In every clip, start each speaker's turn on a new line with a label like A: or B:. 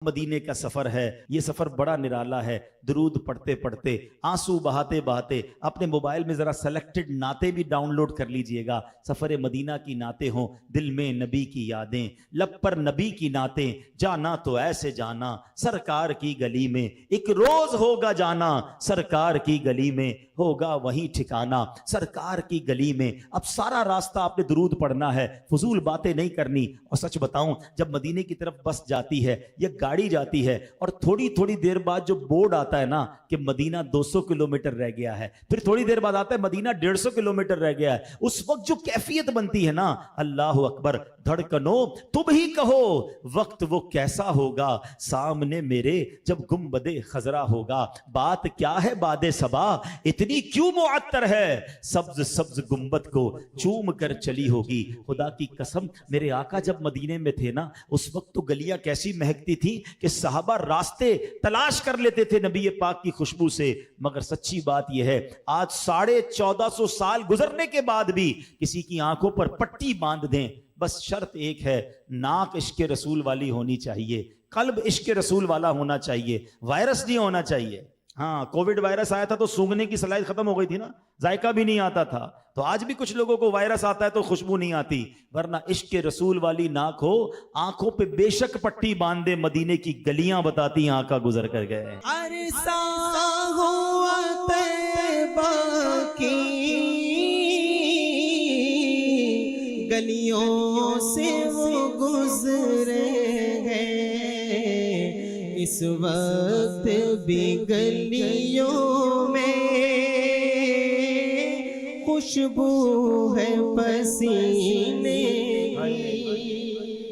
A: मदीने का सफर है, ये सफर बड़ा निराला है। दुरूद पढ़ते पढ़ते, आंसू बहाते बहाते अपने मोबाइल में जरा सेलेक्टेड नाते भी डाउनलोड कर लीजिएगा। सफर मदीना की नाते हों, दिल में नबी की यादें, लब पर नबी की नातें। जाना तो ऐसे जाना सरकार की गली में, एक रोज होगा जाना सरकार की गली में, होगा वही ठिकाना सरकार की गली में। अब सारा रास्ता आपने दुरूद पढ़ना है, फजूल बातें नहीं करनी। और सच बताऊं, जब मदीने की तरफ बस जाती है या गाड़ी जाती है और थोड़ी थोड़ी देर बाद जो बोर्ड आता है ना कि मदीना 200 किलोमीटर रह गया है, फिर थोड़ी देर बाद आता है मदीना 150 किलोमीटर रह गया है, उस वक्त जो कैफियत बनती है ना, अल्लाह अकबर। धड़कनों तुम ही कहो वक्त वो कैसा होगा, सामने मेरे जब गुंबदे खजरा होगा। बात क्या है बादे सबा, इतनी क्यों मुअत्तर है, सब्ज सब्ज गुंबद को चूम कर चली होगी। खुदा की कसम, मेरे आका जब मदीने में थे ना, उस वक्त तो गलियां कैसी महकती थी कि साहबा रास्ते तलाश कर लेते थे नबी पाक की खुशबू से। मगर सच्ची बात यह है, आज 1450 साल गुजरने के बाद भी किसी की आंखों पर पट्टी बांध दें, बस शर्त एक है, नाक इश्क रसूल वाली होनी चाहिए, कल्ब इश्क रसूल वाला होना चाहिए, वायरस नहीं होना चाहिए। हाँ, कोविड वायरस आया था तो सूंघने की सलाहियत खत्म हो गई थी ना, जायका भी नहीं आता था। तो आज भी कुछ लोगों को वायरस आता है तो खुशबू नहीं आती, वरना इश्क रसूल वाली नाक हो, आंखों पे बेशक पट्टी बांध दे, मदीने की गलियां बताती आका गुजर कर गए।
B: अरसा हुआ तैबा की गलियों से वो गुजरे हैं, इस वक्त भी गलियों में खुशबू है पसीने।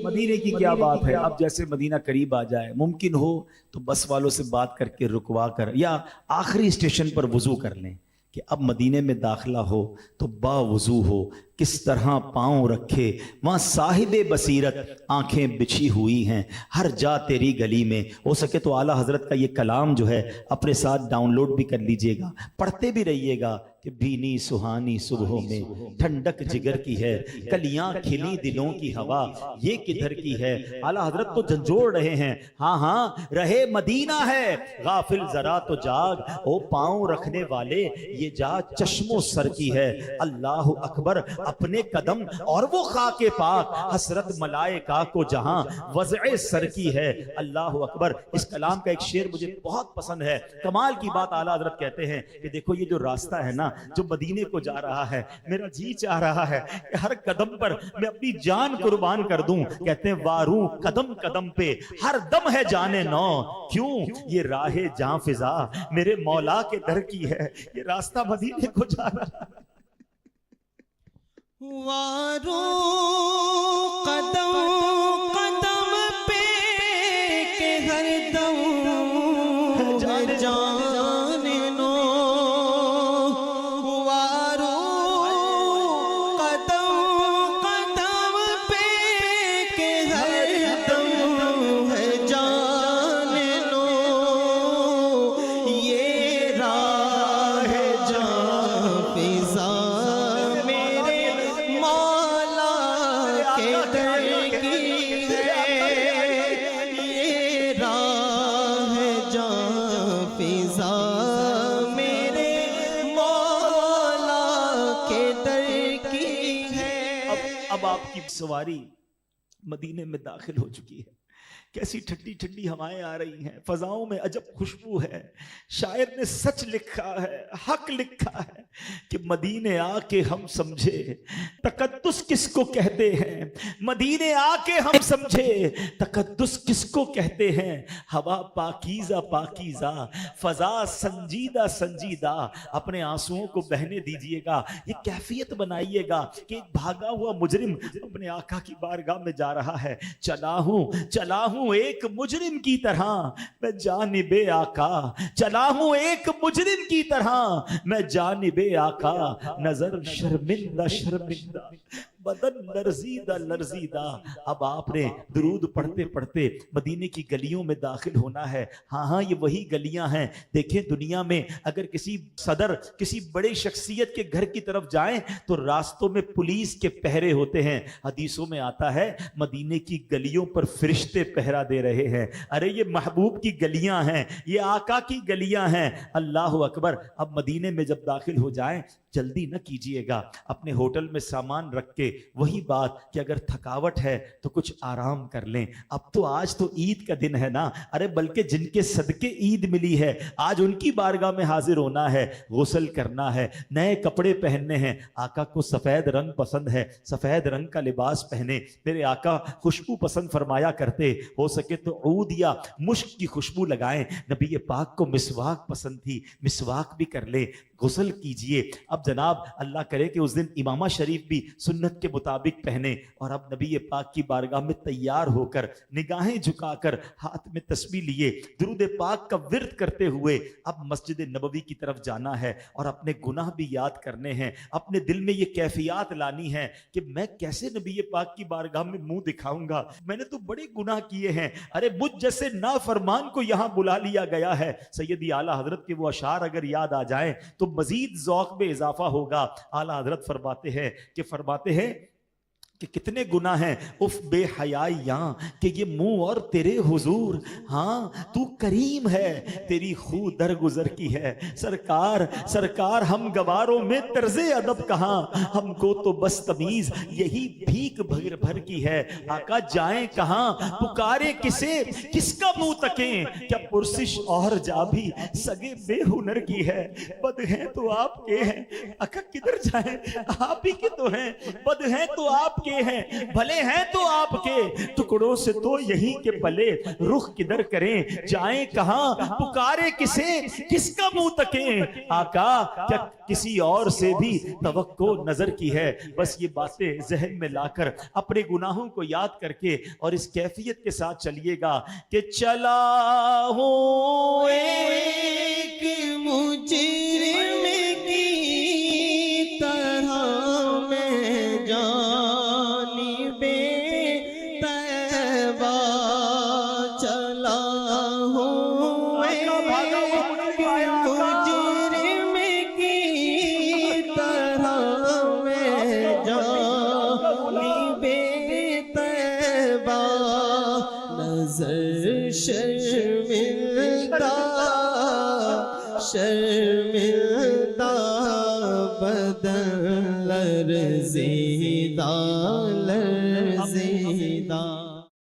A: मदीने की क्या बात है। अब जैसे मदीना करीब आ जाए, मुमकिन हो तो बस वालों से बात करके रुकवा कर या आखिरी स्टेशन पर वुजू कर लें कि अब मदीने में दाखिला हो तो बावुजू हो, किस तरह पांव रखे वहां साहिबे बसीरत आंखें बिछी हुई हैं हर जा तेरी गली में। हो सके तो आला हजरत का ये कलाम जो है अपने साथ डाउनलोड भी कर लीजिएगा, पढ़ते भी रहिएगा कि भीनी सुहानी सुबहों में ठंडक जिगर की है, कलियां खिली दिलों की हवा ये किधर की है। आला हजरत तो झंझोड़ रहे हैं, हाँ हाँ रहे मदीना है, गाफिल जरा तो जाग, ओ पांव रखने वाले ये जा चश्मो सर की है। अल्लाह अकबर, अपने कदम और वो खाके पाक, हसरत मलाइका को जहां वज़े सर की है। अल्लाह अकबर। इस कलाम का एक शेर मुझे बहुत पसंद है, कमाल की बात। आला हजरत कहते हैं कि देखो ये जो रास्ता है ना जो मदीने को जा रहा है, मेरा जी चाह रहा है कि हर कदम पर मैं अपनी जान कुर्बान कर दूं। कहते हैं वारू कदम कदम पे हर दम है जाने नौ, क्यों ये राहे जां फिजा मेरे मौला के दर की है। ये रास्ता मदीने को जा रहा है।
B: वारो कदम कदम पे के हर दम जाने नो, वारो कदम कदम पे के हर दम है जाने नो, ये राह जां फिजा
A: अब आपकी सवारी मदीने में दाखिल हो चुकी है। कैसी ठंडी ठंडी हवाएं आ रही हैं, फजाओं में अजब खुशबू है। शायर ने सच लिखा है, हक लिखा है कि मदीने आके हम समझे तकद्दुस किसको कहते हैं, मदीने आके हम समझे तकद्दुस किसको कहते हैं। हवा पाकीज़ा पाकीज़ा, फजा संजीदा संजीदा। अपने आंसुओं को बहने दीजिएगा, ये कैफियत बनाइएगा कि एक भागा हुआ मुजरिम अपने आका की बारगाह में जा रहा है। चला हूं एक मुजरिम की तरह मैं जानिबे आका, चला हूं एक मुजरिम की तरह मैं जानिबे आका, नजर शर्मिंदा शर्मिंदा बदन लर्जीदा लर्जीदा। अब आपने दुरूद पढ़ते पढ़ते मदीने की गलियों में दाखिल होना है। हाँ हाँ, ये वही गलियां हैं। देखें, दुनिया में अगर किसी सदर, किसी बड़े शख्सियत के घर की तरफ जाएं तो रास्तों में पुलिस के पहरे होते हैं। हदीसों में आता है मदीने की गलियों पर फरिश्ते पहरा दे रहे हैं। अरे ये महबूब की गलियां हैं, ये आका की गलियां हैं। अल्लाह अकबर। अब मदीने में जब दाखिल हो जाएं, जल्दी न कीजिएगा, अपने होटल में सामान रख के, वही बात कि अगर थकावट है तो कुछ आराम कर लें। अब तो आज तो ईद का दिन है ना। अरे बल्कि जिनके सदके ईद मिली है, आज उनकी बारगाह में हाजिर होना है, गुस्ल करना है, नए कपड़े पहनने हैं। आका को सफेद रंग पसंद है, सफेद रंग का लिबास पहने। मेरे आका खुशबू पसंद फरमाया करते, हो सके तो ऊद या मुश्क की खुशबू लगाएं। नबी पाक को मिसवाक पसंद थी, मिसवाक भी कर ले, गुस्ल कीजिए। अब जनाब अल्लाह करे कि उस दिन इमामा शरीफ भी सुन्नत के मुताबिक पहने, और अब नबी पाक की बारगाह में तैयार होकर, निगाहें झुकाकर, हाथ में तस्बीह लिए, दुरूद पाक का विर्द करते हुए अब मस्जिद नबवी की तरफ जाना है और अपने गुनाह भी याद करने हैं। अपने दिल में ये कैफियत लानी है कि मैं कैसे नबी पाक की बारगाह में मुंह दिखाऊंगा, मैंने तो बड़े गुनाह किए हैं। अरे मुझ जैसे नाफरमान को यहां बुला लिया गया है। सैयदी आला हजरत के वो अशार अगर याद आ जाएं तो मजीद ज़ौक़ में इजाफा होगा। आला हजरत फरमाते हैं कि कितने गुनाह हैं उफ बेहयाइयां कि ये मुंह और तेरे हुजूर। हाँ तू करीम है, तेरी खू दरगुजर की है। सरकार हम गवारों में तर्जे अदब कहाँ, हमको तो बस तमीज यही भीख भर भर की है। आका जाएं कहाँ, पुकारे किसे, किसका मुंह तकें, क्या पुरसिश और जा भी सगे बेहुनर की है। बद हैं तो आपके हैं, आका किधर जाएं, आप ही के तो हैं। बद हैं तो आप हैं, भले हैं तो आपके, टुकड़ों से तो यही के पले, रुख किधर करें, जाएं कहां, पुकारे किसे, किसका मुंह तकें। आका क्या किसी और से भी तवक्को नजर की है। बस ये बातें जहन में लाकर अपने गुनाहों को याद करके और इस कैफियत के साथ चलिएगा कि चला हूं
B: एक मुजरिम की तरह मैं जानिबे तैबा चला हूँ एक मुजरिम की तरह मैं जानिबे तैबा नजर शर्मिंदा बदन लर्ज़िदा